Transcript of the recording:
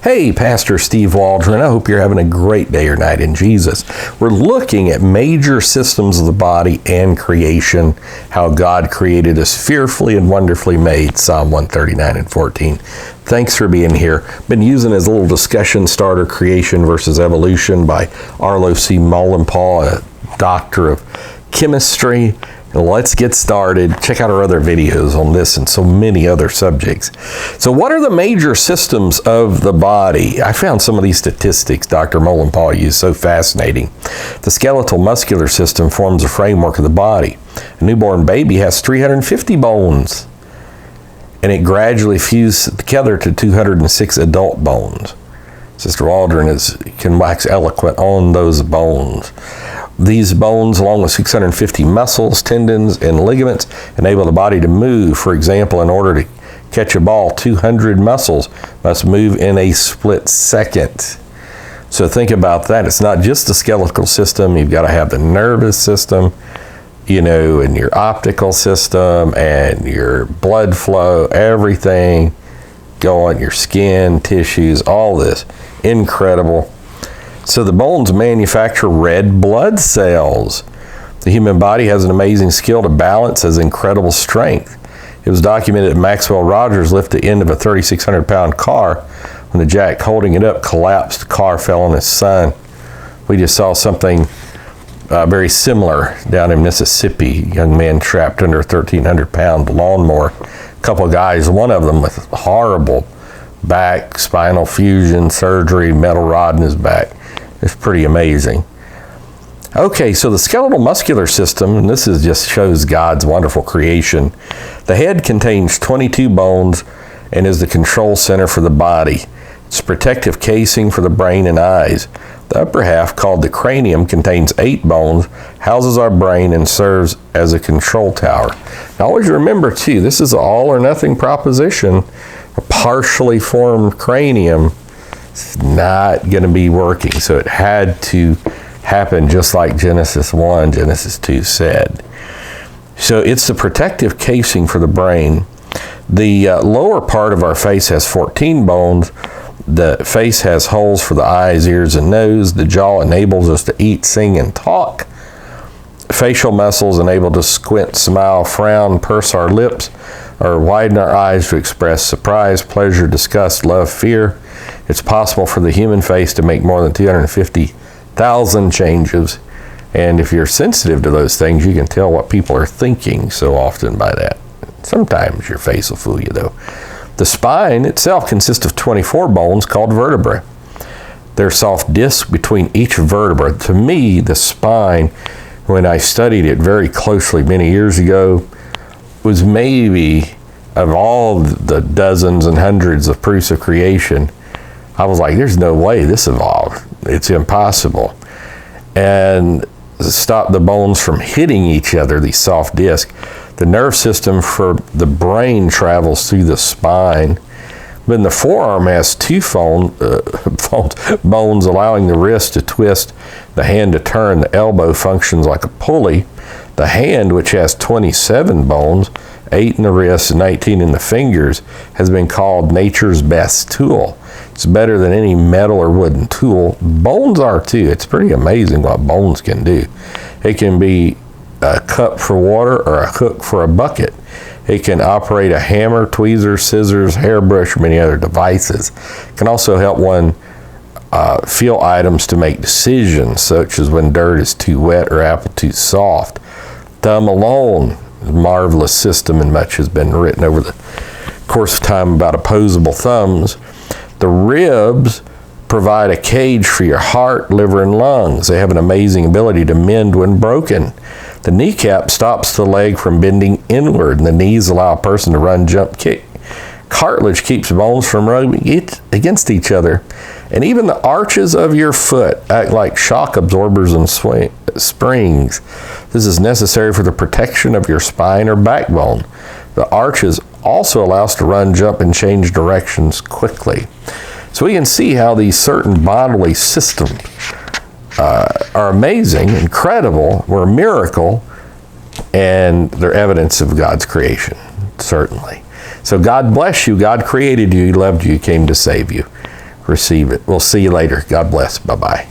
Hey, Pastor Steve Waldron. I hope you're having a great day or night in Jesus. We're looking at major systems of the body and creation, how God created us fearfully and wonderfully made, Psalm 139 and 14. Thanks for being here. Been using as a little discussion starter, Creation versus Evolution by Arlo C. Mullenpaul, a doctor of chemistry. Let's get started. Check out our other videos on this and so many other subjects. So what are the major systems of the body? I found some of these statistics Dr. Mullenpaul used so fascinating. The skeletal muscular system forms the framework of the body. A newborn baby has 350 bones, and it gradually fuses together to 206 adult bones. Sister Waldron can wax eloquent on those bones. These bones, along with 650 muscles, tendons, and ligaments, enable the body to move. For example, in order to catch a ball, 200 muscles must move in a split second. So think about that. It's not just the skeletal system. You've got to have the nervous system, and your optical system, and your blood flow, everything going, your skin, tissues, all this. Incredible. So the bones manufacture red blood cells. The human body has an amazing skill to balance, has incredible strength. It was documented that Maxwell Rogers lifted the end of a 3,600-pound car. When the jack holding it up collapsed, the car fell on his son. We just saw something very similar down in Mississippi. A young man trapped under a 1,300-pound lawnmower. A couple of guys, one of them with horrible back, spinal fusion, surgery, metal rod in his back. It's pretty amazing. Okay, so the skeletal muscular system, and this just shows God's wonderful creation. The head contains 22 bones and is the control center for the body. It's a protective casing for the brain and eyes. The upper half, called the cranium, contains 8 bones, houses our brain, and serves as a control tower. Now always remember, too, this is an all or nothing proposition. A partially formed cranium is not going to be working. So it had to happen just like Genesis 1, Genesis 2 said. So it's the protective casing for the brain. The lower part of our face has 14 bones. The face has holes for the eyes, ears, and nose. The jaw enables us to eat, sing, and talk. Facial muscles enable us to squint, smile, frown, purse our lips, or widen our eyes to express surprise, pleasure, disgust, love, fear. It's possible for the human face to make more than 250,000 changes. And if you're sensitive to those things, you can tell what people are thinking so often by that. Sometimes your face will fool you, though. The spine itself consists of 24 bones called vertebrae. They're soft discs between each vertebra. To me, the spine, when I studied it very closely many years ago, was maybe, of all the dozens and hundreds of proofs of creation, I was like, there's no way this evolved. It's impossible. And to stop the bones from hitting each other, these soft discs, the nerve system for the brain travels through the spine. Then the forearm has 2 bones, allowing the wrist to twist, the hand to turn. The elbow functions like a pulley. The hand, which has 27 bones, 8 in the wrist and 19 in the fingers, has been called nature's best tool. It's better than any metal or wooden tool. Bones are too. It's pretty amazing what bones can do. It can be a cup for water or a hook for a bucket. It can operate a hammer, tweezers, scissors, hairbrush, or many other devices. It can also help one feel items to make decisions, such as when dirt is too wet or apple too soft. Thumb alone, a marvelous system, and much has been written over the course of time about opposable thumbs. The ribs provide a cage for your heart, liver, and lungs. They have an amazing ability to mend when broken. The kneecap stops the leg from bending inward, and the knees allow a person to run, jump, kick. Cartilage keeps bones from rubbing against each other. And even the arches of your foot act like shock absorbers and springs. This is necessary for the protection of your spine or backbone. The arches also allow us to run, jump, and change directions quickly. So we can see how these certain bodily systems are amazing, incredible, were a miracle, and they're evidence of God's creation, certainly. So God bless you. God created you. He loved you. He came to save you. receive it. We'll see you later. God bless. Bye-bye.